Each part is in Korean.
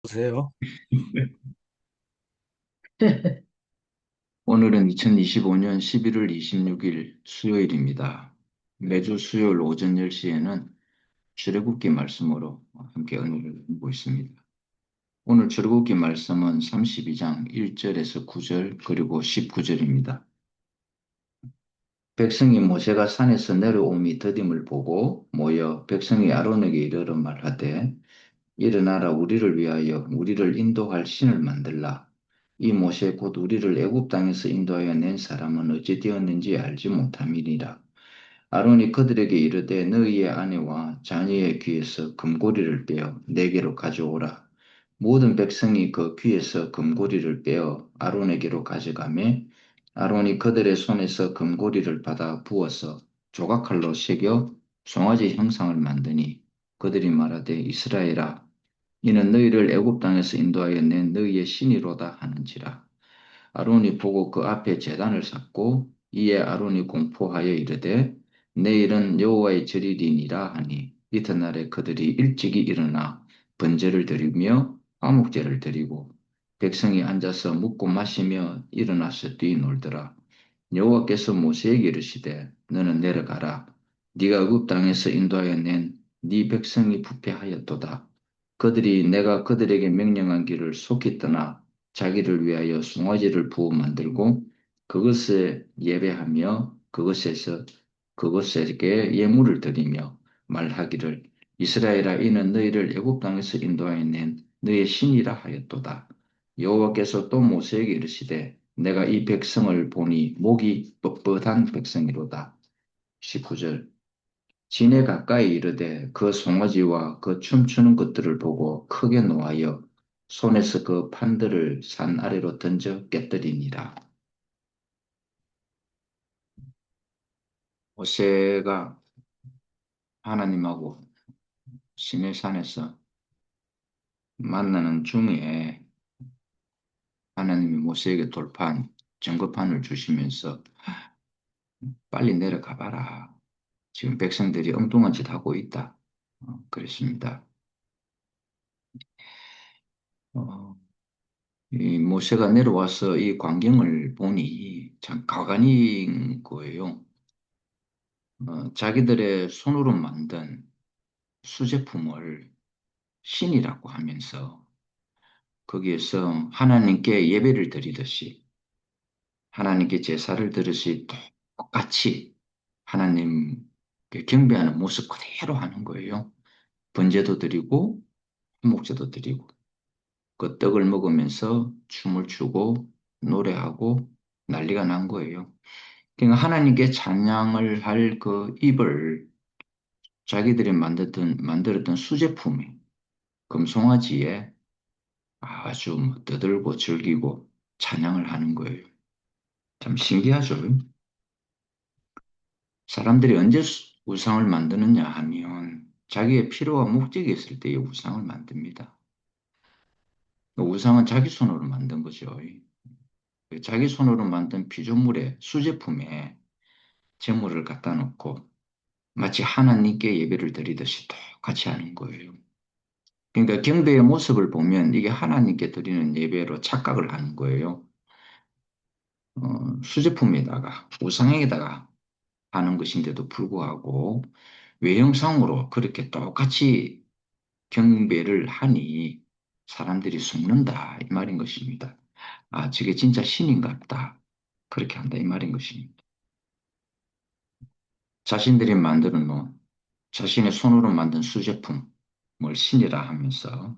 보세요. 오늘은 2025년 11월 26일 수요일입니다. 매주 수요일 오전 10시에는 출애굽기 말씀으로 함께 은혜를 나누고 있습니다. 오늘 출애굽기 말씀은 32장 1절에서 9절 그리고 19절입니다. 백성이 모세가 산에서 내려옴이 더딤을 보고 모여 백성이 아론에게 이르러 말하되 일어나라 우리를 위하여 우리를 인도할 신을 만들라. 이 모세 곧 우리를 애굽 땅에서 인도하여 낸 사람은 어찌 되었는지 알지 못함이니라. 아론이 그들에게 이르되 너희의 아내와 자녀의 귀에서 금고리를 빼어 내게로 가져오라. 모든 백성이 그 귀에서 금고리를 빼어 아론에게로 가져가매 아론이 그들의 손에서 금고리를 받아 부어서 조각칼로 새겨 송아지 형상을 만드니 그들이 말하되 이스라엘아 이는 너희를 애굽 땅에서 인도하여 낸 너희의 신이로다 하는지라. 아론이 보고 그 앞에 제단을 쌓고 이에 아론이 공포하여 이르되 내일은 여호와의 절일이니라 하니 이튿날에 그들이 일찍이 일어나 번제를 드리며 화목제를 드리고 백성이 앉아서 먹고 마시며 일어나서 뛰놀더라. 여호와께서 모세에게 이르시되 너는 내려가라. 네가 애굽 땅에서 인도하여 낸 네 백성이 부패하였도다. 그들이 내가 그들에게 명령한 길을 속히 떠나 자기를 위하여 송아지를 부어 만들고 그것에 예배하며 그것에게 예물을 드리며 말하기를 이스라엘아 이는 너희를 애굽 땅에서 인도하여 낸 너희의 신이라 하였도다. 여호와께서 또 모세에게 이르시되 내가 이 백성을 보니 목이 뻣뻣한 백성이로다. 19절 진에 가까이 이르되 그 송아지와 그 춤추는 것들을 보고 크게 노하여 손에서 그 판들을 산 아래로 던져 깨뜨리니라. 모세가 하나님하고 시내산에서 만나는 중에 하나님이 모세에게 전거판을 주시면서 빨리 내려가 봐라. 지금 백성들이 엉뚱한 짓 하고 있다. 그랬습니다. 어, 이 모세가 내려와서 이 광경을 보니 참 가관인 거예요. 자기들의 손으로 만든 수제품을 신이라고 하면서 거기에서 하나님께 예배를 드리듯이 하나님께 제사를 드듯이 똑같이 하나님께 경배하는 모습 그대로 하는 거예요. 번제도 드리고 화목제도 드리고 그 떡을 먹으면서 춤을 추고 노래하고 난리가 난 거예요. 그러니까 하나님께 찬양을 할 그 입을 자기들이 만들었던 수제품에 금송아지에 아주 뭐 떠들고 즐기고 찬양을 하는 거예요. 참 신기하죠. 사람들이 언제 우상을 만드느냐 하면 자기의 필요와 목적이 있을 때에 우상을 만듭니다. 그 우상은 자기 손으로 만든 거죠. 자기 손으로 만든 피조물에 수제품에 재물을 갖다 놓고 마치 하나님께 예배를 드리듯이 똑같이 하는 거예요. 그러니까 경배의 모습을 보면 이게 하나님께 드리는 예배로 착각을 하는 거예요. 수제품에다가 우상에다가 하는 것인데도 불구하고 외형상으로 그렇게 똑같이 경배를 하니 사람들이 속는다 이 말인 것입니다. 아, 저게 진짜 신인갑다. 그렇게 한다 이 말인 것입니다. 자신들이 만들어 놓은 자신의 손으로 만든 수제품을 신이라 하면서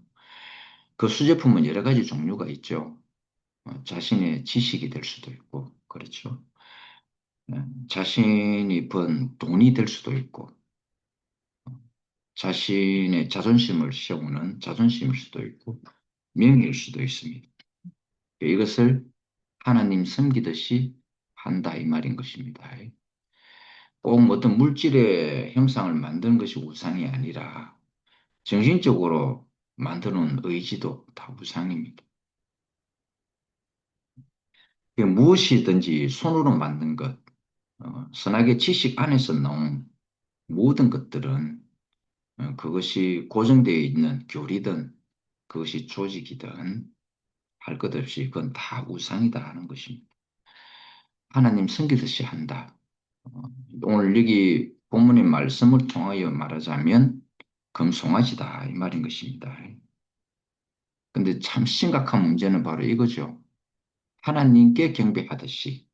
그 수제품은 여러 가지 종류가 있죠. 자신의 지식이 될 수도 있고, 그렇죠. 자신이 번 돈이 될 수도 있고, 자신의 자존심을 세우는 자존심일 수도 있고, 명예일 수도 있습니다. 이것을 하나님 섬기듯이 한다 이 말인 것입니다. 꼭 어떤 물질의 형상을 만드는 것이 우상이 아니라 정신적으로 만드는 의지도 다 우상입니다. 무엇이든지 손으로 만든 것, 선악의 지식 안에서 나온 모든 것들은 그것이 고정되어 있는 교리든 그것이 조직이든 할 것 없이 그건 다 우상이다 하는 것입니다. 하나님 섬기듯이 한다. 어, 오늘 여기 본문의 말씀을 통하여 말하자면 금송아지다 이 말인 것입니다. 근데 참 심각한 문제는 바로 이거죠. 하나님께 경배하듯이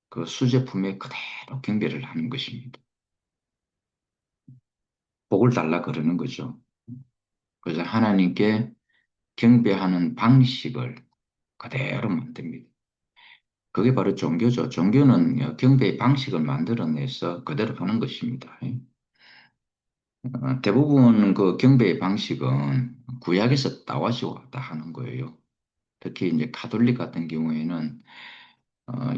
그 수제품에 그대로 경배를 하는 것입니다. 복을 달라 그러는 거죠. 그래서 하나님께 경배하는 방식을 그대로 만듭니다. 그게 바로 종교죠. 종교는 경배의 방식을 만들어내서 그대로 하는 것입니다. 대부분 그 경배의 방식은 구약에서 따와지고 왔다 하는 거예요. 특히 이제 가톨릭 같은 경우에는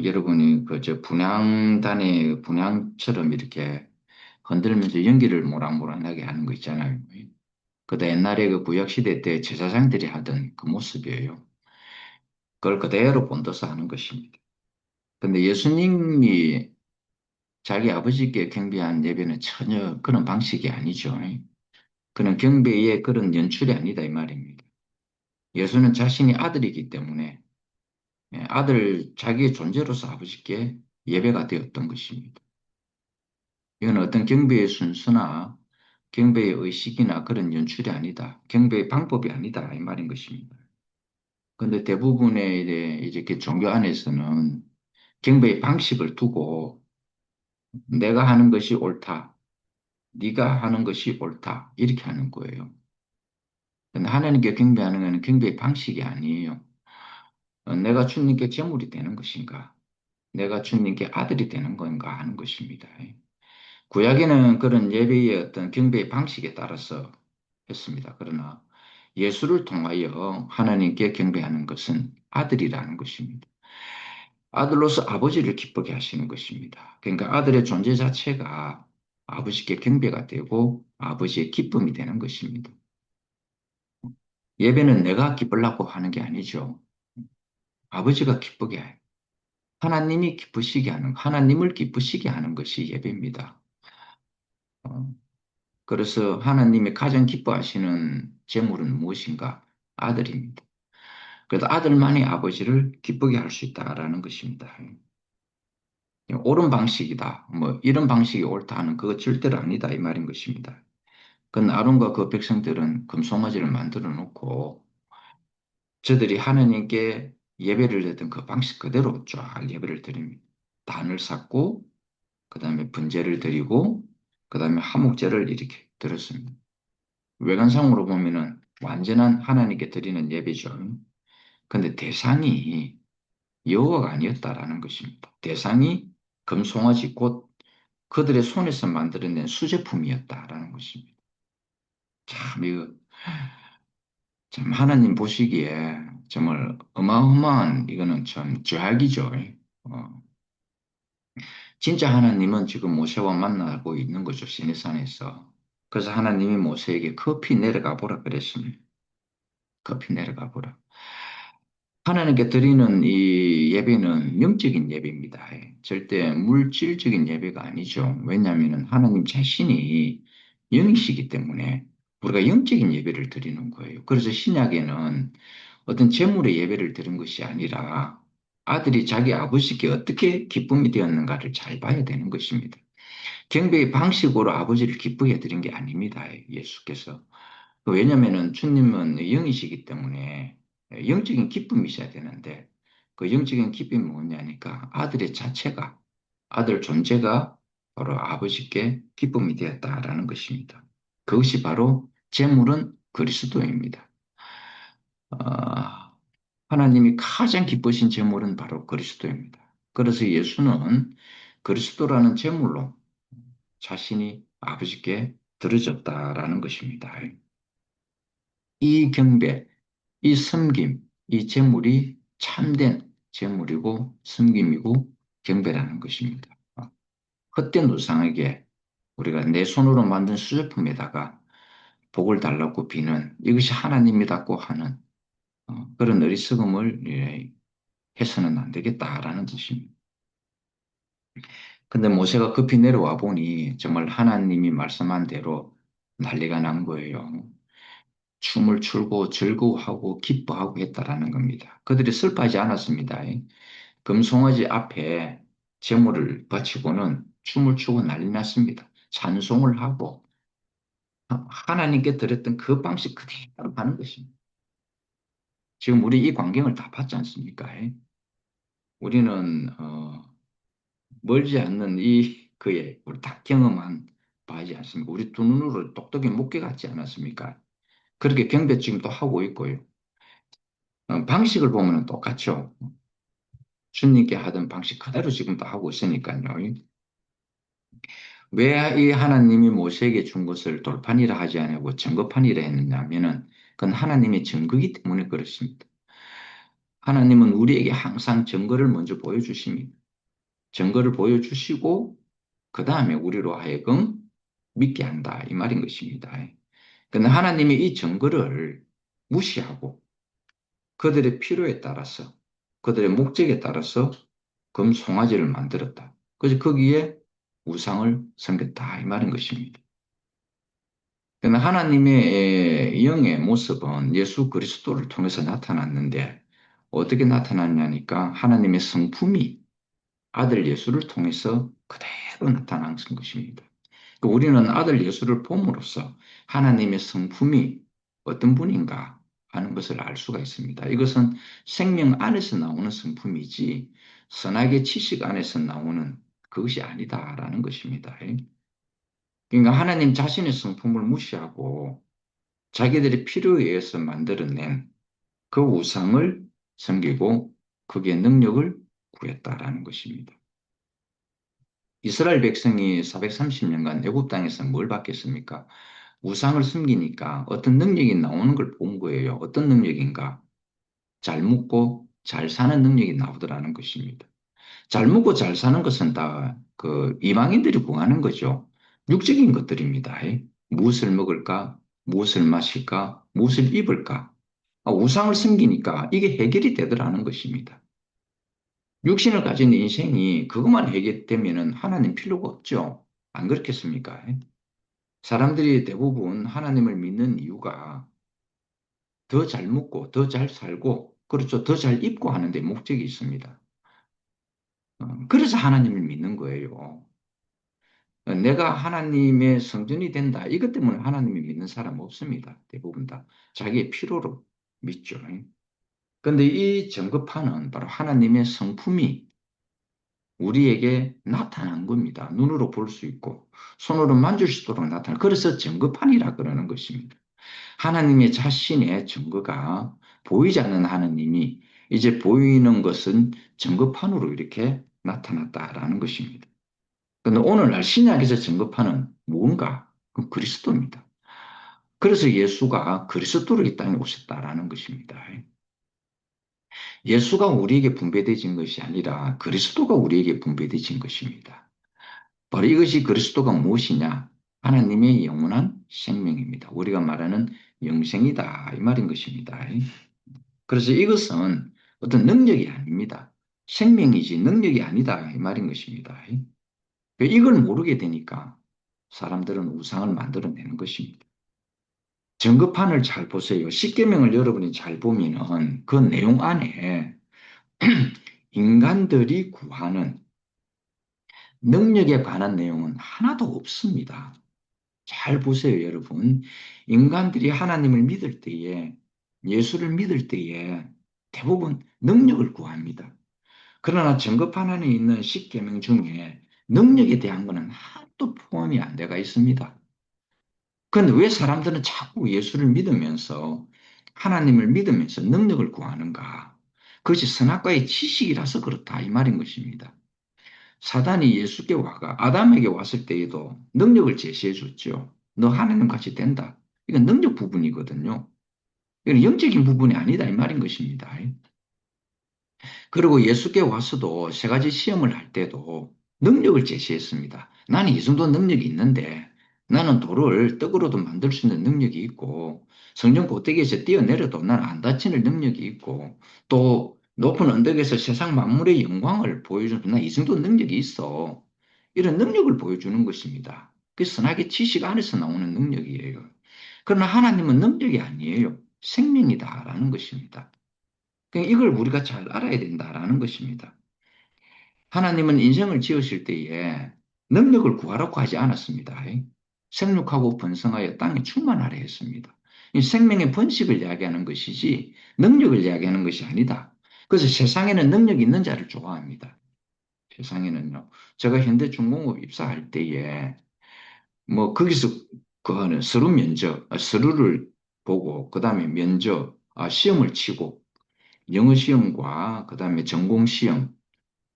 여러분이 그 저 분향단의 분향처럼 이렇게 흔들면서 연기를 모락모락하게 하는 거 있잖아요. 그때 옛날에 그 구약 시대 때 제사장들이 하던 그 모습이에요. 그걸 그대로 본떠서 하는 것입니다. 근데 예수님이 자기 아버지께 경배한 예배는 전혀 그런 방식이 아니죠. 그런 경배의 그런 연출이 아니다 이 말입니다. 예수는 자신이 아들이기 때문에 아들 자기의 존재로서 아버지께 예배가 되었던 것입니다. 이건 어떤 경배의 순서나 경배의 의식이나 그런 연출이 아니다. 경배의 방법이 아니다 이 말인 것입니다. 근데 대부분의 이제 그 종교 안에서는 경배의 방식을 두고 내가 하는 것이 옳다. 네가 하는 것이 옳다. 이렇게 하는 거예요. 근데 하나님께 경배하는 것은 경배의 방식이 아니에요. 내가 주님께 제물이 되는 것인가? 내가 주님께 아들이 되는 건가 하는 것입니다. 구약에는 그런 예배의 어떤 경배의 방식에 따라서 했습니다. 그러나 예수를 통하여 하나님께 경배하는 것은 아들이라는 것입니다. 아들로서 아버지를 기쁘게 하시는 것입니다. 그러니까 아들의 존재 자체가 아버지께 경배가 되고 아버지의 기쁨이 되는 것입니다. 예배는 내가 기쁘려고 하는 게 아니죠. 아버지가 기쁘게 해요. 하나님이 기쁘시게 하는, 하나님을 기쁘시게 하는 것이 예배입니다. 어, 그래서 하나님이 가장 기뻐하시는 제물은 무엇인가? 아들입니다. 그래서 아들만이 아버지를 기쁘게 할 수 있다라는 것입니다. 옳은 방식이다. 뭐 이런 방식이 옳다 하는 그거 절대로 아니다 이 말인 것입니다. 그건 아론과 그 백성들은 금송아지를 만들어 놓고 저들이 하나님께 예배를 드렸던 그 방식 그대로 쫙 예배를 드립니다. 단을 쌓고 그다음에 분제를 드리고 그다음에 화목제를 이렇게 드렸습니다. 외관상으로 보면은 완전한 하나님께 드리는 예배죠. 근데 대상이 여호와가 아니었다라는 것입니다. 대상이 금송아지 곧 그들의 손에서 만들어낸 수제품이었다라는 것입니다. 참 이거 참 하나님 보시기에 정말 어마어마한 이거는 참 죄악이죠. 어, 진짜 하나님은 지금 모세와 만나고 있는 거죠. 시내산에서. 그래서 하나님이 모세에게 급히 내려가 보라 그랬습니다. 급히 내려가 보라. 하나님께 드리는 이 예배는 영적인 예배입니다. 절대 물질적인 예배가 아니죠. 왜냐하면 하나님 자신이 영이시기 때문에 우리가 영적인 예배를 드리는 거예요. 그래서 신약에는 어떤 제물의 예배를 드린 것이 아니라 아들이 자기 아버지께 어떻게 기쁨이 되었는가를 잘 봐야 되는 것입니다. 경배의 방식으로 아버지를 기쁘게 드린 게 아닙니다. 예수께서. 왜냐면은 주님은 영이시기 때문에 영적인 기쁨이 있어야 되는데 그 영적인 기쁨이 뭐냐니까 아들의 자체가 아들 존재가 바로 아버지께 기쁨이 되었다라는 것입니다. 그것이 바로 제물은 그리스도입니다. 아, 하나님이 가장 기쁘신 제물은 바로 그리스도입니다. 그래서 예수는 그리스도라는 제물로 자신이 아버지께 드려졌다라는 것입니다. 이 경배, 이 섬김, 이 제물이 참된 제물이고 섬김이고 경배라는 것입니다. 헛된 우상에게 우리가 내 손으로 만든 수제품에다가 복을 달라고 비는 이것이 하나님이라고 하는 그런 어리석음을 해서는 안 되겠다라는 뜻입니다. 근데 모세가 급히 내려와 보니 정말 하나님이 말씀한 대로 난리가 난 거예요. 춤을 추고 즐거워하고 기뻐하고 했다라는 겁니다. 그들이 슬퍼하지 않았습니다. 금송아지 앞에 제물을 바치고는 춤을 추고 난리 났습니다. 찬송을 하고 하나님께 드렸던 그 방식 그대로 하는 것입니다. 지금 우리 이 광경을 다 봤지 않습니까? 우리는 멀지 않는 이 그의 우리 다 경험한 바이지 않습니까? 우리 두 눈으로 똑똑히 못 깨닫지 않았습니까? 그렇게 경배 지금도 하고 있고요. 방식을 보면 똑같죠. 주님께 하던 방식 그대로 지금도 하고 있으니까요. 왜 이 하나님이 모세에게 준 것을 돌판이라 하지 않고 증거판이라 했느냐면은 그건 하나님의 증거이기 때문에 그렇습니다. 하나님은 우리에게 항상 증거를 먼저 보여주십니다. 증거를 보여주시고 그 다음에 우리로 하여금 믿게 한다 이 말인 것입니다. 그런데 하나님이 이 증거를 무시하고 그들의 필요에 따라서 그들의 목적에 따라서 금송아지를 만들었다. 그래서 거기에 우상을 섬겼다 이 말인 것입니다. 그러나 하나님의 영의 모습은 예수 그리스도를 통해서 나타났는데 어떻게 나타났냐니까 하나님의 성품이 아들 예수를 통해서 그대로 나타난 것입니다. 우리는 아들 예수를 봄으로써 하나님의 성품이 어떤 분인가 하는 것을 알 수가 있습니다. 이것은 생명 안에서 나오는 성품이지 선악의 지식 안에서 나오는 그것이 아니다라는 것입니다. 그러니까 하나님 자신의 성품을 무시하고 자기들의 필요에 의해서 만들어낸 그 우상을 섬기고 그게 능력을 구했다라는 것입니다. 이스라엘 백성이 430년간 애굽 땅에서 뭘 받겠습니까? 우상을 숨기니까 어떤 능력이 나오는 걸 본 거예요. 어떤 능력인가? 잘 먹고 잘 사는 능력이 나오더라는 것입니다. 잘 먹고 잘 사는 것은 다 그 이방인들이 구하는 거죠. 육적인 것들입니다. 무엇을 먹을까? 무엇을 마실까? 무엇을 입을까? 우상을 숨기니까 이게 해결이 되더라는 것입니다. 육신을 가진 인생이 그것만 해결되면은 하나님 필요가 없죠. 안 그렇겠습니까? 사람들이 대부분 하나님을 믿는 이유가 더 잘 먹고 더 잘 살고 그렇죠. 더 잘 입고 하는 데 목적이 있습니다. 그래서 하나님을 믿는 거예요. 내가 하나님의 성전이 된다. 이것 때문에 하나님을 믿는 사람 없습니다. 대부분 다 자기의 필요로 믿죠. 그런데 이 전급하는 바로 하나님의 성품이 우리에게 나타난 겁니다. 눈으로 볼 수 있고 손으로 만질 수 있도록 나타나. 그래서 증거판이라 그러는 것입니다. 하나님의 자신의 증거가 보이지 않는 하나님이 이제 보이는 것은 증거판으로 이렇게 나타났다라는 것입니다. 그런데 오늘날 신약에서 증거판은 뭔가? 그 그리스도입니다. 그래서 예수가 그리스도로 이 땅에 오셨다라는 것입니다. 예수가 우리에게 분배되어진 것이 아니라 그리스도가 우리에게 분배되어진 것입니다. 바로 이것이 그리스도가 무엇이냐? 하나님의 영원한 생명입니다. 우리가 말하는 영생이다 이 말인 것입니다. 그래서 이것은 어떤 능력이 아닙니다. 생명이지 능력이 아니다 이 말인 것입니다. 이걸 모르게 되니까 사람들은 우상을 만들어내는 것입니다. 전급판을 잘 보세요. 십계명을 여러분이 잘 보면은 그 내용 안에 인간들이 구하는 능력에 관한 내용은 하나도 없습니다. 잘 보세요, 여러분. 인간들이 하나님을 믿을 때에, 예수를 믿을 때에 대부분 능력을 구합니다. 그러나 전급판 안에 있는 십계명 중에 능력에 대한 것은 하나도 포함이 안 돼가 있습니다. 그런데 왜 사람들은 자꾸 예수를 믿으면서 하나님을 믿으면서 능력을 구하는가? 그것이 선악과의 지식이라서 그렇다 이 말인 것입니다. 사단이 예수께 와가 아담에게 왔을 때에도 능력을 제시해 줬죠. 너 하나님 같이 된다. 이건 능력 부분이거든요. 이건 영적인 부분이 아니다 이 말인 것입니다. 그리고 예수께 와서도 세 가지 시험을 할 때도 능력을 제시했습니다. 나는 이 정도 능력이 있는데 나는 돌을 떡으로도 만들 수 있는 능력이 있고 성전 꼭대기에서 뛰어내려도 나는 안 다치는 능력이 있고 또 높은 언덕에서 세상 만물의 영광을 보여주는 나 이 정도 능력이 있어. 이런 능력을 보여주는 것입니다. 그 선악의 지식 안에서 나오는 능력이에요. 그러나 하나님은 능력이 아니에요. 생명이다라는 것입니다. 그러니까 이걸 우리가 잘 알아야 된다라는 것입니다. 하나님은 인생을 지으실 때에 능력을 구하라고 하지 않았습니다. 생육하고 번성하여 땅에 충만하라 했습니다. 이 생명의 번식을 이야기하는 것이지 능력을 이야기하는 것이 아니다. 그래서 세상에는 능력이 있는 자를 좋아합니다. 세상에는요. 제가 현대중공업 입사할 때에 뭐 거기서 그 하는 서류 면접, 서류를 보고 그다음에 면접, 시험을 치고 영어 시험과 그다음에 전공 시험,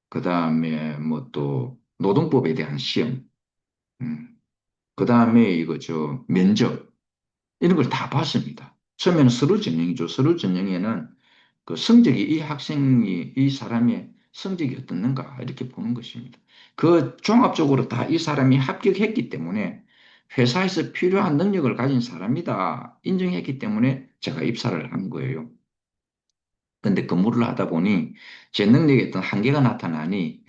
그다음에 뭐 또 노동법에 대한 시험, 음, 그다음에 이거 저 면접 이런 걸 다 봤습니다. 처음에는 서류 전형이죠. 서류 전형에는 그 성적이 이 학생이 이 사람의 성적이 어떻는가 이렇게 보는 것입니다. 그 종합적으로 다 이 사람이 합격했기 때문에 회사에서 필요한 능력을 가진 사람이다 인정했기 때문에 제가 입사를 한 거예요. 근데 근무를 하다 보니 제 능력에 어떤 한계가 나타나니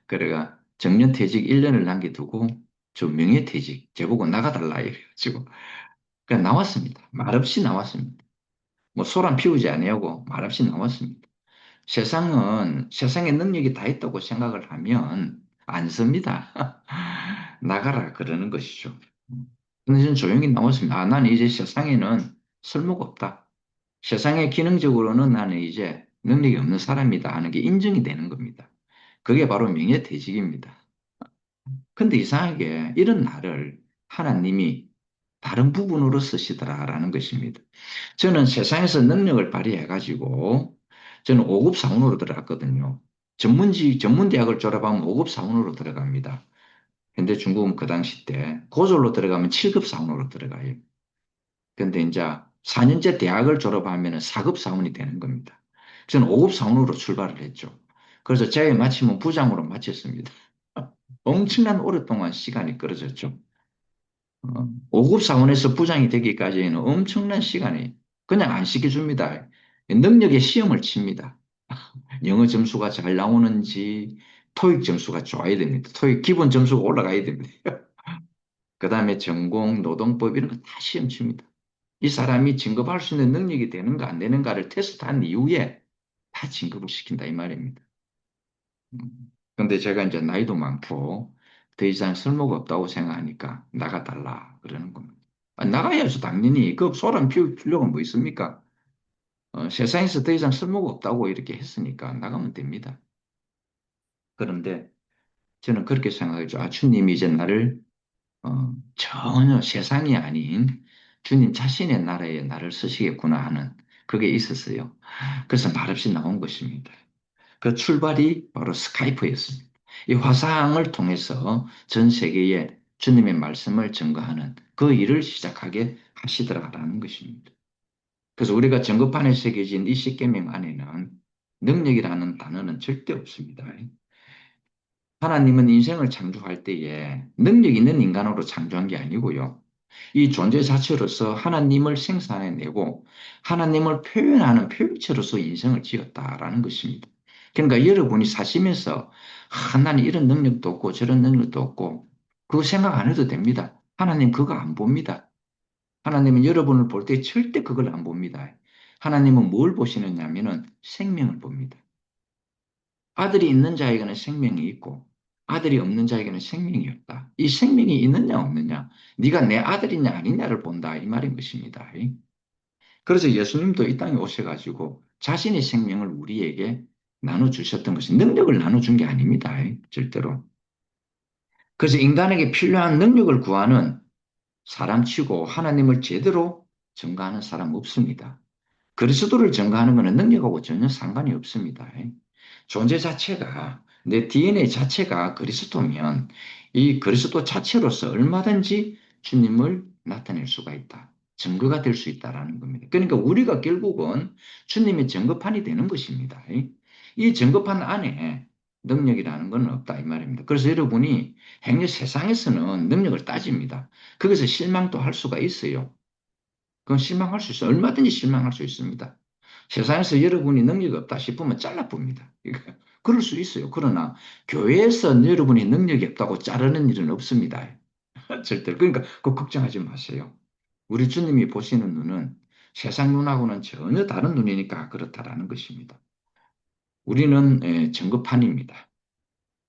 그래가 정년퇴직 1년을 남겨두고 저 명예퇴직 제보고 나가달라 이래가지고 그냥 나왔습니다. 말없이 나왔습니다. 뭐 소란 피우지 아니하고 말없이 나왔습니다. 세상에 능력이 다 있다고 생각을 하면 안 씁니다. 나가라 그러는 것이죠. 근데 저는 조용히 나왔습니다. 나는 이제 세상에는 쓸모가 없다. 세상에 기능적으로는 나는 이제 능력이 없는 사람이다 하는 게 인정이 되는 겁니다. 그게 바로 명예퇴직입니다. 근데 이상하게 이런 나를 하나님이 다른 부분으로 쓰시더라라는 것입니다. 저는 세상에서 능력을 발휘해가지고 저는 5급 사원으로 들어갔거든요. 전문대학을 졸업하면 5급 사원으로 들어갑니다. 현대 중국은 그 당시 때 고졸로 들어가면 7급 사원으로 들어가요. 근데 이제 4년제 대학을 졸업하면 4급 사원이 되는 겁니다. 저는 5급 사원으로 출발을 했죠. 그래서 제에 마치면 부장으로 마쳤습니다. 엄청난 오랫동안 시간이 끌어졌죠. 5급 사원에서 부장이 되기까지는 엄청난 시간이 그냥 안 시켜줍니다. 능력의 시험을 칩니다. 영어 점수가 잘 나오는지 토익 점수가 좋아야 됩니다. 토익 기본 점수가 올라가야 됩니다. 그 다음에 전공, 노동법 이런 거 다 시험 칩니다. 이 사람이 진급할 수 있는 능력이 되는가 안 되는가를 테스트한 이후에 다 진급을 시킨다 이 말입니다. 근데 제가 이제 나이도 많고 더 이상 쓸모가 없다고 생각하니까 나가달라 그러는 겁니다. 나가야죠 당연히. 그 소란 피울 필요가 뭐 있습니까? 세상에서 더 이상 쓸모가 없다고 이렇게 했으니까 나가면 됩니다. 그런데 저는 그렇게 생각하죠. 주님이 이제 나를 전혀 세상이 아닌 주님 자신의 나라에 나를 쓰시겠구나 하는 그게 있었어요. 그래서 말없이 나온 것입니다. 그 출발이 바로 스카이프였습니다. 이 화상을 통해서 전 세계에 주님의 말씀을 증거하는 그 일을 시작하게 하시더라라는 것입니다. 그래서 우리가 전거판에 새겨진 이 십계명 안에는 능력이라는 단어는 절대 없습니다. 하나님은 인생을 창조할 때에 능력 있는 인간으로 창조한 게 아니고요. 이 존재 자체로서 하나님을 생산해내고 하나님을 표현하는 표현체로서 인생을 지었다라는 것입니다. 그러니까 여러분이 사시면서 나는 이런 능력도 없고 저런 능력도 없고 그거 생각 안 해도 됩니다. 하나님 그거 안 봅니다. 하나님은 여러분을 볼 때 절대 그걸 안 봅니다. 하나님은 뭘 보시느냐 하면은 생명을 봅니다. 아들이 있는 자에게는 생명이 있고 아들이 없는 자에게는 생명이 없다. 이 생명이 있느냐 없느냐, 네가 내 아들이냐 아니냐를 본다 이 말인 것입니다. 그래서 예수님도 이 땅에 오셔가지고 자신의 생명을 우리에게 나눠주셨던 것이 능력을 나눠준 게 아닙니다. 절대로. 그래서 인간에게 필요한 능력을 구하는 사람치고 하나님을 제대로 증거하는 사람 없습니다. 그리스도를 증거하는 것은 능력하고 전혀 상관이 없습니다. 존재 자체가 내 DNA 자체가 그리스도면 이 그리스도 자체로서 얼마든지 주님을 나타낼 수가 있다. 증거가 될 수 있다라는 겁니다. 그러니까 우리가 결국은 주님의 증거판이 되는 것입니다. 이 증거판 안에 능력이라는 건 없다 이 말입니다. 그래서 여러분이 행여 세상에서는 능력을 따집니다. 거기서 실망도 할 수가 있어요. 그건 실망할 수 있어요. 얼마든지 실망할 수 있습니다. 세상에서 여러분이 능력이 없다 싶으면 잘라봅니다. 그럴 수 있어요. 그러나 교회에서 여러분이 능력이 없다고 자르는 일은 없습니다. 절대로. 그러니까 그 걱정하지 마세요. 우리 주님이 보시는 눈은 세상 눈하고는 전혀 다른 눈이니까 그렇다라는 것입니다. 우리는 증거판입니다.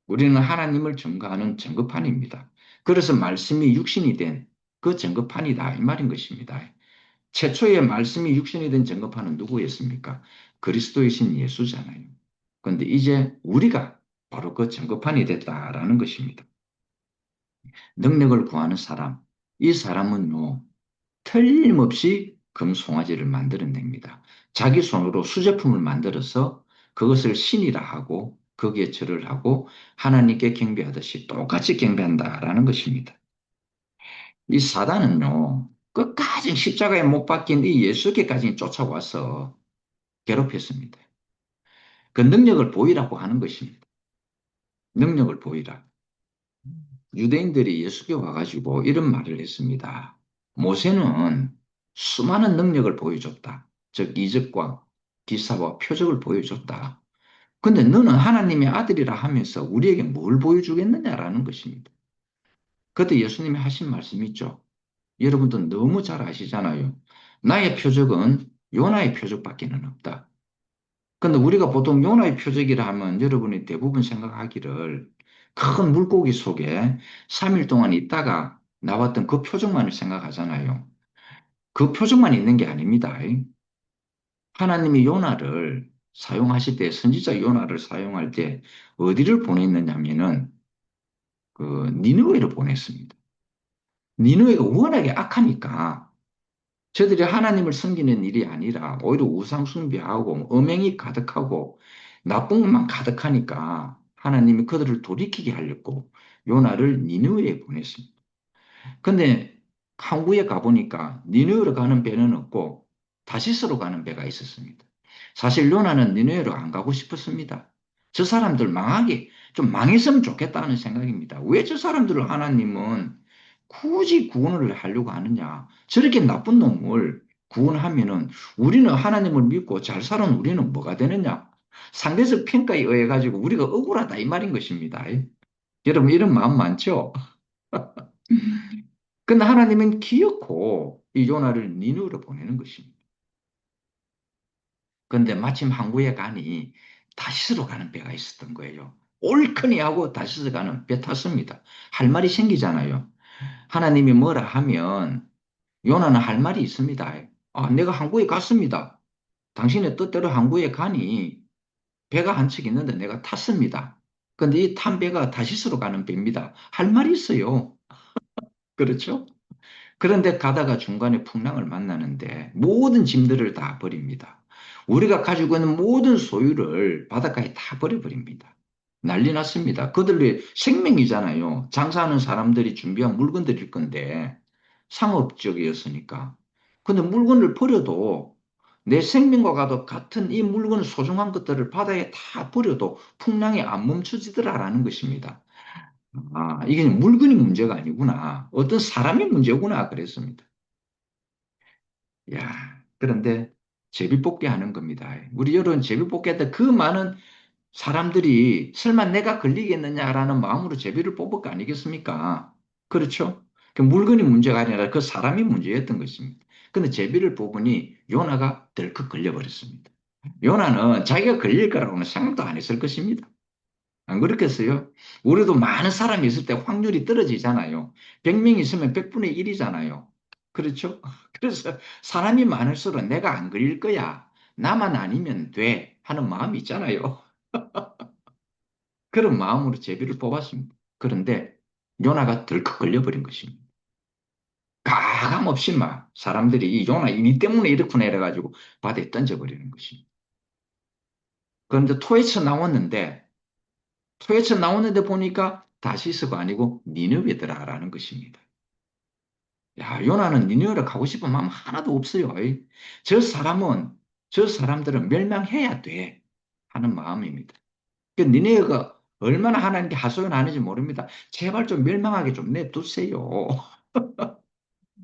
우리는 하나님을 증거하는 증거판입니다. 그래서 말씀이 육신이 된 그 증거판이다 이 말인 것입니다. 최초의 말씀이 육신이 된 증거판은 누구였습니까? 그리스도이신 예수잖아요. 그런데 이제 우리가 바로 그 증거판이 됐다라는 것입니다. 능력을 구하는 사람, 이 사람은요, 틀림없이 금송아지를 만들어냅니다. 자기 손으로 수제품을 만들어서 그것을 신이라 하고 거기에 절을 하고 하나님께 경배하듯이 똑같이 경배한다라는 것입니다. 이 사단은요, 끝까지 십자가에 못 박힌 이 예수께까지 쫓아와서 괴롭혔습니다. 그 능력을 보이라고 하는 것입니다. 능력을 보이라. 유대인들이 예수께 와가지고 이런 말을 했습니다. 모세는 수많은 능력을 보여줬다. 즉, 이적과 기사와 표적을 보여줬다. 근데 너는 하나님의 아들이라 하면서 우리에게 뭘 보여주겠느냐라는 것입니다. 그때 예수님이 하신 말씀이 있죠. 여러분도 너무 잘 아시잖아요. 나의 표적은 요나의 표적밖에는 없다. 근데 우리가 보통 요나의 표적이라 하면 여러분이 대부분 생각하기를 큰 물고기 속에 3일 동안 있다가 나왔던 그 표적만을 생각하잖아요. 그 표적만 있는 게 아닙니다. 하나님이 요나를 사용하실 때, 선지자 요나를 사용할 때 어디를 보냈느냐면은 그 니느웨를 보냈습니다. 니느웨가 워낙에 악하니까 저들이 하나님을 섬기는 일이 아니라 오히려 우상 숭배하고 음행이 가득하고 나쁜 것만 가득하니까 하나님이 그들을 돌이키게 하려고 요나를 니느웨에 보냈습니다. 근데 항구에 가보니까 니느웨로 가는 배는 없고 다시스로 가는 배가 있었습니다. 사실 요나는 니느웨로 안 가고 싶었습니다. 저 사람들 망하게 좀 망했으면 좋겠다는 생각입니다. 왜 저 사람들을 하나님은 굳이 구원을 하려고 하느냐? 저렇게 나쁜 놈을 구원하면은 우리는 하나님을 믿고 잘 살아온 우리는 뭐가 되느냐? 상대적 평가에 의해 가지고 우리가 억울하다 이 말인 것입니다. 여러분 이런 마음 많죠? 근데 하나님은 기어코 이 요나를 니누로 보내는 것입니다. 근데 마침 항구에 가니 다시스로 가는 배가 있었던 거예요. 옳거니 하고 다시스 가는 배 탔습니다. 할 말이 생기잖아요. 하나님이 뭐라 하면 요나는 할 말이 있습니다. 아, 내가 항구에 갔습니다. 당신의 뜻대로 항구에 가니 배가 한 척 있는데 내가 탔습니다. 근데 이 탄 배가 다시스로 가는 배입니다. 할 말이 있어요. 그렇죠? 그런데 가다가 중간에 풍랑을 만나는데 모든 짐들을 다 버립니다. 우리가 가지고 있는 모든 소유를 바닷가에 다 버려버립니다. 난리 났습니다. 그들의 생명이잖아요. 장사하는 사람들이 준비한 물건들일 건데 상업적이었으니까. 근데 물건을 버려도 내 생명과 같은 이 물건 소중한 것들을 바다에 다 버려도 풍랑이 안 멈춰지더라라는 것입니다. 아, 이게 물건이 문제가 아니구나. 어떤 사람이 문제구나. 그랬습니다. 야, 그런데 제비뽑기 하는 겁니다. 우리 여러분 제비뽑기 할 때 그 많은 사람들이 설마 내가 걸리겠느냐라는 마음으로 제비를 뽑을 거 아니겠습니까? 그렇죠? 그 물건이 문제가 아니라 그 사람이 문제였던 것입니다. 근데 제비를 뽑으니 요나가 덜컥 걸려버렸습니다. 요나는 자기가 걸릴 거라고는 생각도 안 했을 것입니다. 안 그렇겠어요? 우리도 많은 사람이 있을 때 확률이 떨어지잖아요. 100명 있으면 100분의 1이잖아요. 그렇죠? 그래서 사람이 많을수록 내가 안 걸릴 거야. 나만 아니면 돼. 하는 마음이 있잖아요. 그런 마음으로 제비를 뽑았습니다. 그런데 요나가 덜컥 걸려버린 것입니다. 가감 없이 막 사람들이 이 요나 이 때문에 이렇구나 이래가지고 바다에 던져버리는 것입니다. 그런데 토해쳐 나왔는데 보니까 다시스가 아니고 니느웨더라라는 것입니다. 야, 요나는 니느웨로 가고 싶은 마음 하나도 없어요. 저 사람들은 멸망해야 돼 하는 마음입니다. 그 니느웨가 얼마나 하나님께 하소연하는지 모릅니다. 제발 좀 멸망하게 좀 내두세요.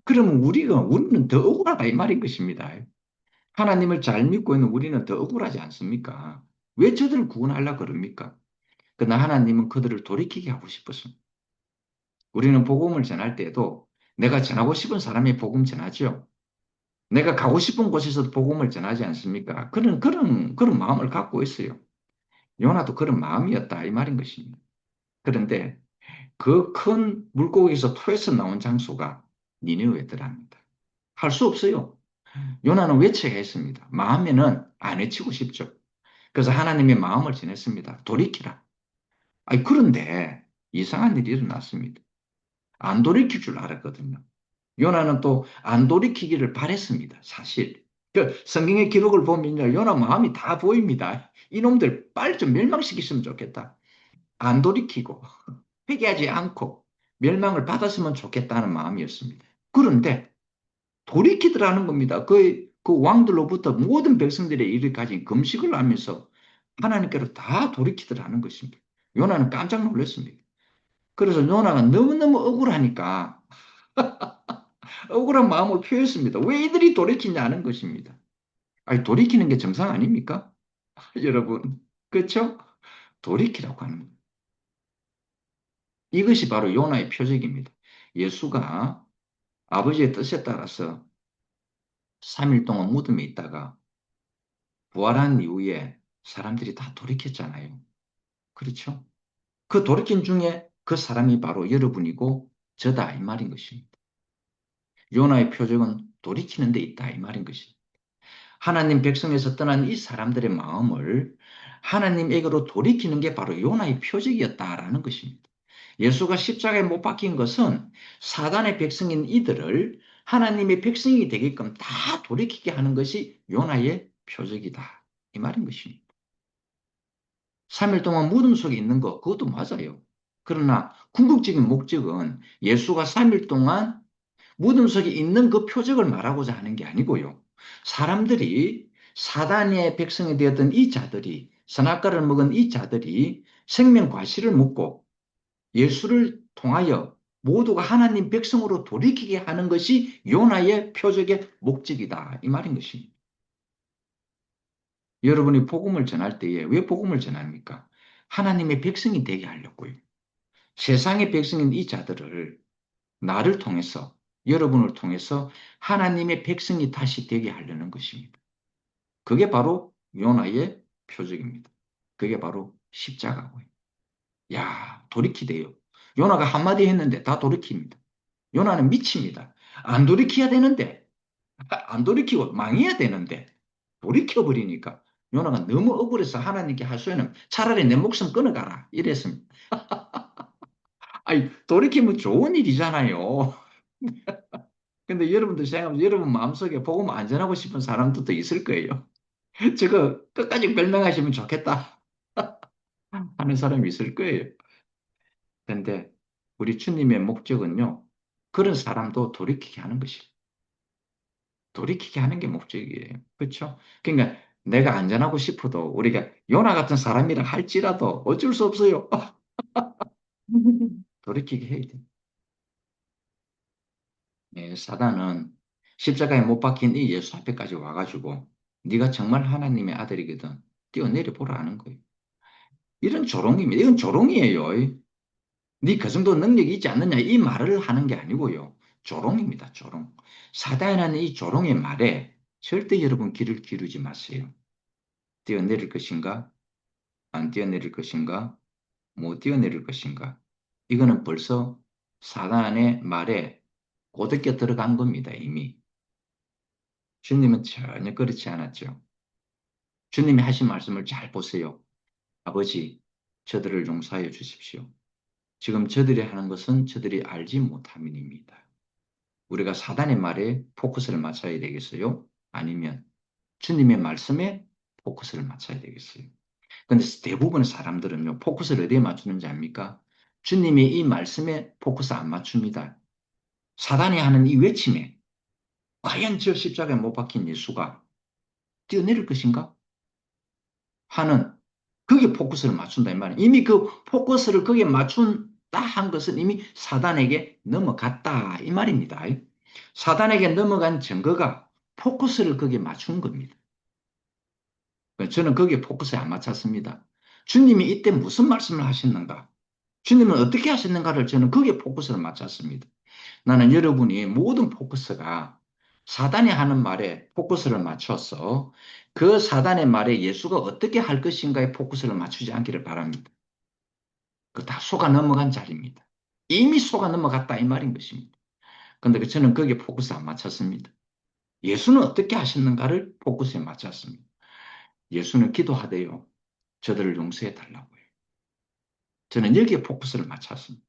그러면 우리는 더 억울하다 이 말인 것입니다. 하나님을 잘 믿고 있는 우리는 더 억울하지 않습니까? 왜 저들을 구원하려고 그럽니까? 그러나 하나님은 그들을 돌이키게 하고 싶었습니다. 우리는 복음을 전할 때에도 내가 전하고 싶은 사람이 복음 전하죠. 내가 가고 싶은 곳에서 복음을 전하지 않습니까? 그런 마음을 갖고 있어요. 요나도 그런 마음이었다, 이 말인 것입니다. 그런데 그 큰 물고기에서 토해서 나온 장소가 니느웨더랍니다. 할 수 없어요. 요나는 외쳐야 했습니다. 마음에는 안 외치고 싶죠. 그래서 하나님의 마음을 전했습니다. 돌이키라. 아니, 그런데 이상한 일이 일어났습니다. 안 돌이킬 줄 알았거든요. 요나는 또 안 돌이키기를 바랬습니다. 사실. 그 성경의 기록을 보면요. 요나 마음이 다 보입니다. 이놈들 빨리 좀 멸망시켰으면 좋겠다. 안 돌이키고 회개하지 않고 멸망을 받았으면 좋겠다는 마음이었습니다. 그런데 돌이키더라는 겁니다. 그 왕들로부터 모든 백성들의 일을 가진 금식을 하면서 하나님께로 다 돌이키더라는 것입니다. 요나는 깜짝 놀랐습니다. 그래서 요나가 너무너무 억울하니까 억울한 마음을 표했습니다. 왜 이들이 돌이키냐는 것입니다. 아니, 돌이키는 게 정상 아닙니까? 여러분. 그렇죠? 돌이키라고 하는 거예요. 이것이 바로 요나의 표적입니다. 예수가 아버지의 뜻에 따라서 3일 동안 무덤에 있다가 부활한 이후에 사람들이 다 돌이켰잖아요. 그렇죠? 그 돌이킨 중에 그 사람이 바로 여러분이고 저다 이 말인 것입니다. 요나의 표적은 돌이키는 데 있다 이 말인 것입니다. 하나님 백성에서 떠난 이 사람들의 마음을 하나님에게로 돌이키는 게 바로 요나의 표적이었다라는 것입니다. 예수가 십자가에 못 박힌 것은 사단의 백성인 이들을 하나님의 백성이 되게끔 다 돌이키게 하는 것이 요나의 표적이다. 이 말인 것입니다. 3일 동안 무덤 속에 있는 거, 그것도 맞아요. 그러나 궁극적인 목적은 예수가 3일 동안 무덤 속에 있는 그 표적을 말하고자 하는 게 아니고요. 사람들이 사단의 백성이 되었던 이 자들이 선악과를 먹은 이 자들이 생명 과실을 먹고 예수를 통하여 모두가 하나님 백성으로 돌이키게 하는 것이 요나의 표적의 목적이다. 이 말인 것입니다. 여러분이 복음을 전할 때에 왜 복음을 전합니까? 하나님의 백성이 되게 하려고요. 세상의 백성인 이 자들을 나를 통해서 여러분을 통해서 하나님의 백성이 다시 되게 하려는 것입니다. 그게 바로 요나의 표적입니다. 그게 바로 십자가고요. 야, 돌이키대요. 요나가 한마디 했는데 다 돌이킵니다. 요나는 미칩니다. 안 돌이켜야 되는데, 안 돌이키고 망해야 되는데, 돌이켜버리니까 요나가 너무 억울해서 하나님께 하소연은 차라리 내 목숨 끊어가라. 이랬습니다. 아니, 돌이키면 좋은 일이잖아요. 근데 여러분들 생각하면 여러분 마음속에 복음 안전하고 싶은 사람들도 있을 거예요. 저거 끝까지 멸망하시면 좋겠다 하는 사람이 있을 거예요. 근데 우리 주님의 목적은요, 그런 사람도 돌이키게 하는 것이에요. 돌이키게 하는 게 목적이에요. 그렇죠? 그러니까 내가 안전하고 싶어도 우리가 요나 같은 사람이라 할지라도 어쩔 수 없어요. 돌이키게 해야 돼. 예, 사단은 십자가에 못 박힌 이 예수 앞에까지 와가지고 네가 정말 하나님의 아들이거든 뛰어내려 보라 하는 거예요. 이런 조롱입니다. 이건 조롱이에요. 네 그 정도 능력이 있지 않느냐 이 말을 하는 게 아니고요. 조롱입니다. 조롱. 사단이라는 이 조롱의 말에 절대 여러분 귀를 기울이지 마세요. 뛰어내릴 것인가? 안 뛰어내릴 것인가? 못 뛰어내릴 것인가? 이거는 벌써 사단의 말에 고득게 들어간 겁니다. 이미. 주님은 전혀 그렇지 않았죠. 주님이 하신 말씀을 잘 보세요. 아버지, 저들을 용서하여 주십시오. 지금 저들이 하는 것은 저들이 알지 못함입니다. 우리가 사단의 말에 포커스를 맞춰야 되겠어요? 아니면 주님의 말씀에 포커스를 맞춰야 되겠어요? 근데 대부분의 사람들은요, 포커스를 어디에 맞추는지 압니까? 주님이 이 말씀에 포커스 안 맞춥니다. 사단이 하는 이 외침에 과연 저 십자가에 못 박힌 예수가 뛰어내릴 것인가? 하는 거기에 포커스를 맞춘다 이 말이에요. 이미 그 포커스를 거기에 맞춘다 한 것은 이미 사단에게 넘어갔다 이 말입니다. 사단에게 넘어간 증거가 포커스를 거기에 맞춘 겁니다. 저는 거기에 포커스에 안 맞췄습니다. 주님이 이때 무슨 말씀을 하셨는가? 주님은 어떻게 하셨는가를 저는 거기에 포커스를 맞췄습니다. 나는 여러분이 모든 포커스가 사단이 하는 말에 포커스를 맞춰서 그 사단의 말에 예수가 어떻게 할 것인가에 포커스를 맞추지 않기를 바랍니다. 그 다 속아 넘어간 자리입니다. 이미 속아 넘어갔다 이 말인 것입니다. 그런데 저는 거기에 포커스 안 맞췄습니다. 예수는 어떻게 하셨는가를 포커스에 맞췄습니다. 예수는 기도하대요. 저들을 용서해 달라고요. 저는 여기에 포커스를 맞췄습니다.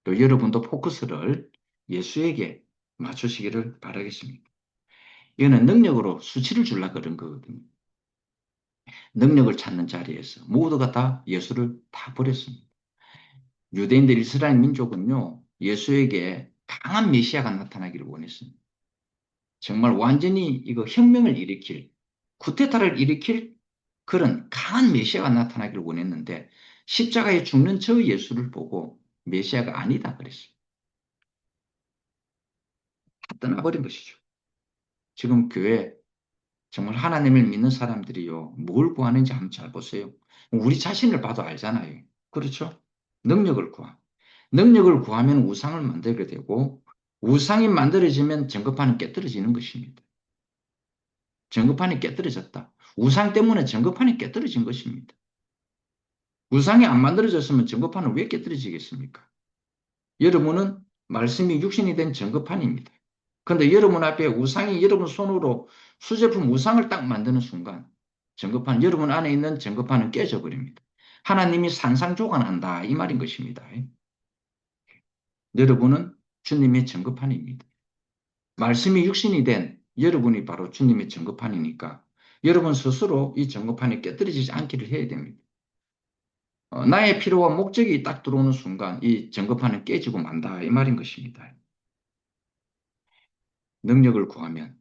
또 여러분도 포커스를 예수에게 맞추시기를 바라겠습니다. 이거는 능력으로 수치를 주려고 그런 거거든요. 능력을 찾는 자리에서 모두가 다 예수를 다 버렸습니다. 유대인들 이스라엘 민족은요, 예수에게 강한 메시아가 나타나기를 원했습니다. 정말 완전히 이거 혁명을 일으킬, 쿠데타를 일으킬 그런 강한 메시아가 나타나기를 원했는데 십자가에 죽는 저 예수를 보고 메시아가 아니다 그랬어요. 다 떠나버린 것이죠. 지금 교회 정말 하나님을 믿는 사람들이요, 뭘 구하는지 한번 잘 보세요. 우리 자신을 봐도 알잖아요. 그렇죠? 능력을 구하. 능력을 구하면 우상을 만들게 되고, 우상이 만들어지면 전급판은 깨뜨려지는 것입니다. 전급판이 깨뜨려졌다. 우상 때문에 전급판이 깨뜨려진 것입니다. 우상이 안 만들어졌으면 전급판은 왜 깨뜨려지겠습니까? 여러분은 말씀이 육신이 된 전급판입니다. 그런데 여러분 앞에 우상이 여러분 손으로 수제품 우상을 딱 만드는 순간 전급판, 여러분 안에 있는 전급판은 깨져 버립니다. 하나님이 산상조각난다 이 말인 것입니다. 여러분은 주님의 전급판입니다. 말씀이 육신이 된 여러분이 바로 주님의 전급판이니까 여러분 스스로 이 전급판이 깨뜨려지지 않기를 해야 됩니다. 나의 필요와 목적이 딱 들어오는 순간 이 전급판은 깨지고 만다 이 말인 것입니다. 능력을 구하면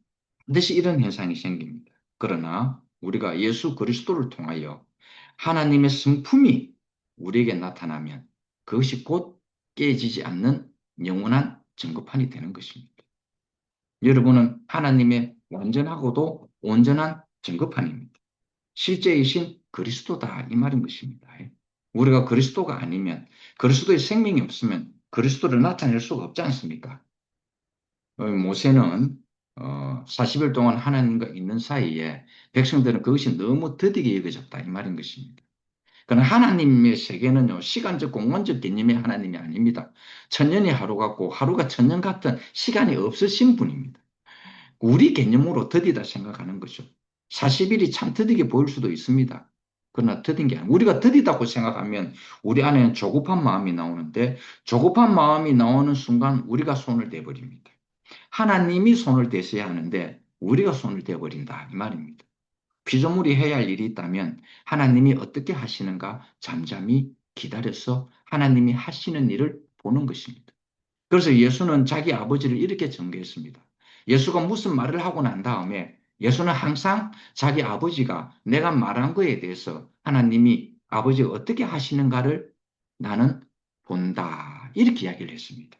반드시 이런 현상이 생깁니다. 그러나 우리가 예수 그리스도를 통하여 하나님의 성품이 우리에게 나타나면 그것이 곧 깨지지 않는 영원한 전급판이 되는 것입니다. 여러분은 하나님의 완전하고도 온전한 전급판입니다. 실제이신 그리스도다 이 말인 것입니다. 우리가 그리스도가 아니면 그리스도의 생명이 없으면 그리스도를 나타낼 수가 없지 않습니까? 모세는 40일 동안 하나님과 있는 사이에 백성들은 그것이 너무 더디게 여겨졌다 이 말인 것입니다. 그러나 하나님의 세계는요 시간적 공간적 개념의 하나님이 아닙니다. 천년이 하루 같고 하루가 천년 같은 시간이 없으신 분입니다. 우리 개념으로 더디다 생각하는 거죠. 40일이 참 더디게 보일 수도 있습니다. 그러나 더딘 게 아니고 우리가 더디다고 생각하면 우리 안에는 조급한 마음이 나오는데 조급한 마음이 나오는 순간 우리가 손을 대버립니다. 하나님이 손을 대셔야 하는데 우리가 손을 대버린다 이 말입니다. 피조물이 해야 할 일이 있다면 하나님이 어떻게 하시는가 잠잠히 기다려서 하나님이 하시는 일을 보는 것입니다. 그래서 예수는 자기 아버지를 이렇게 전개했습니다. 예수가 무슨 말을 하고 난 다음에 예수는 항상 자기 아버지가 내가 말한 거에 대해서 하나님이 아버지가 어떻게 하시는가를 나는 본다. 이렇게 이야기를 했습니다.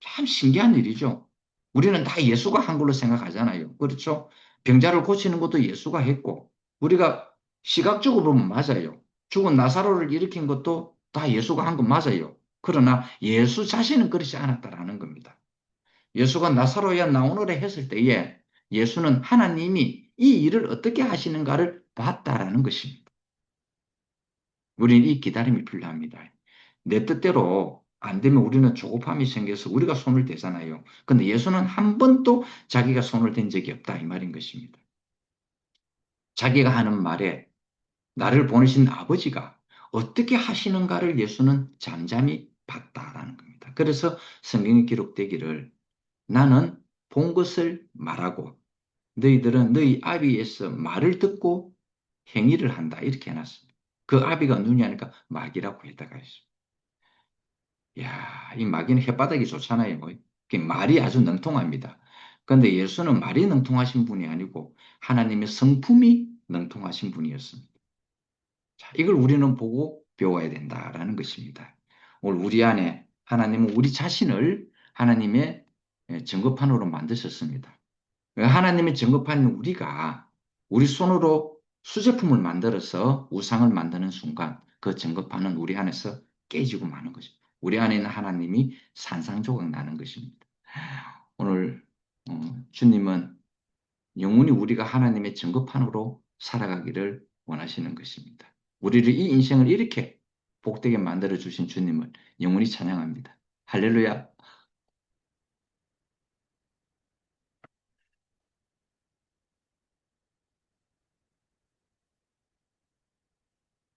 참 신기한 일이죠. 우리는 다 예수가 한 걸로 생각하잖아요. 그렇죠? 병자를 고치는 것도 예수가 했고, 우리가 시각적으로 보면 맞아요. 죽은 나사로를 일으킨 것도 다 예수가 한 거 맞아요. 그러나 예수 자신은 그렇지 않았다라는 겁니다. 예수가 나사로야 나오노라 했을 때에 예수는 하나님이 이 일을 어떻게 하시는가를 봤다라는 것입니다. 우리는 이 기다림이 필요합니다. 내 뜻대로 안 되면 우리는 조급함이 생겨서 우리가 손을 대잖아요. 근데 예수는 한 번도 자기가 손을 댄 적이 없다 이 말인 것입니다. 자기가 하는 말에 나를 보내신 아버지가 어떻게 하시는가를 예수는 잠잠히 봤다라는 겁니다. 그래서 성경에 기록되기를 나는 본 것을 말하고 너희들은 너희 아비에서 말을 듣고 행위를 한다 이렇게 해놨습니다. 그 아비가 누구냐 하니까 마귀라고 했다가 했습니다. 야, 이 마귀는 혓바닥이 좋잖아요. 말이 아주 능통합니다. 그런데 예수는 말이 능통하신 분이 아니고 하나님의 성품이 능통하신 분이었습니다. 자, 이걸 우리는 보고 배워야 된다라는 것입니다. 오늘 우리 안에 하나님은 우리 자신을 하나님의 증거판으로 만드셨습니다. 하나님의 증거판인 우리가 우리 손으로 수제품을 만들어서 우상을 만드는 순간 그 증거판은 우리 안에서 깨지고 마는 거죠. 우리 안에 있는 하나님이 산산조각 나는 것입니다. 오늘 주님은 영원히 우리가 하나님의 증거판으로 살아가기를 원하시는 것입니다. 우리를 이 인생을 이렇게 복되게 만들어 주신 주님을 영원히 찬양합니다. 할렐루야.